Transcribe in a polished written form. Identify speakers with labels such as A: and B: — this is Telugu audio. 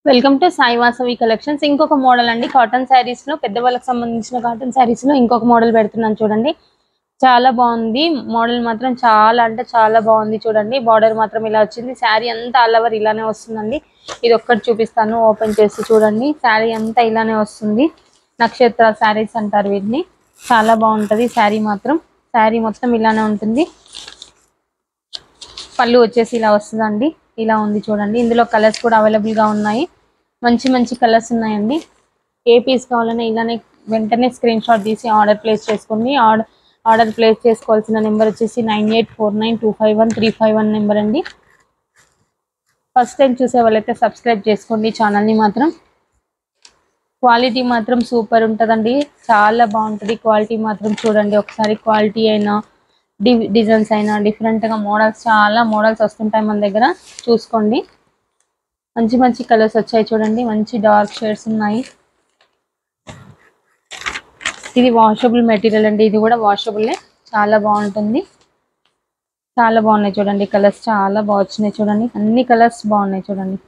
A: Welcome to Sai Vasavi collections. ఇంకొక మోడల్ అండి, కాటన్ శారీస్ లో పెద్దవాళ్ళకి సంబంధించిన కాటన్ శారీస్ లో ఇంకొక మోడల్ పెడుతున్నాను చూడండి. చాలా బాగుంది మోడల్, మాత్రం చాలా అంటే చాలా బాగుంది. చూడండి బార్డర్ మాత్రం ఇలా వచ్చింది, శారీ అంతా ఆల్ ఓవర్ ఇలానే వస్తుందండి. ఇది ఒక్కటి చూపిస్తాను, ఓపెన్ చేసి చూడండి. శారీ అంతా ఇలానే వస్తుంది, నక్షత్ర శారీస్ అంటారు వీటిని. చాలా బాగుంటది శారీ మాత్రం. శారీ మొత్తం ఇలానే ఉంటుంది. పళ్ళు వచ్చేసి ఇలా వస్తుందండి, ఇలా ఉంది చూడండి. ఇందులో కలర్స్ కూడా అవైలబుల్ గా ఉన్నాయి, మంచి మంచి కలర్స్ ఉన్నాయండి. ఏ పీస్ కావాలన్నా ఇలానే వెంటనే స్క్రీన్ షాట్ తీసి ఆర్డర్ ప్లేస్ చేసుకోండి. ఆర్డర్ ప్లేస్ చేసుకోవాల్సిన నెంబర్ వచ్చేసి 9849251351 నెంబర్ అండి. ఫస్ట్ టైం చూసే వాళ్ళైతే సబ్స్క్రైబ్ చేసుకోండి ఛానల్ ని. మాత్రం క్వాలిటీ మాత్రం సూపర్ ఉంటుందండి, చాలా బాగుంటుంది క్వాలిటీ మాత్రం. చూడండి ఒకసారి, క్వాలిటీ అయినా డిజైన్స్ అయినా డిఫరెంట్ గా మోడల్స్, చాలా మోడల్స్ వస్తుంటాయి మన దగ్గర, చూసుకోండి. మంచి మంచి కలర్స్ వచ్చాయి చూడండి, మంచి డార్క్ షేడ్స్ ఉన్నాయి. ఇది వాషబుల్ మెటీరియల్ అండి, ఇది కూడా వాషబుల్, చాలా బాగుంటుంది. చాలా బాగున్నాయి చూడండి కలర్స్, చాలా బాగా వచ్చినాయి చూడండి. అన్ని కలర్స్ బాగున్నాయి చూడండి.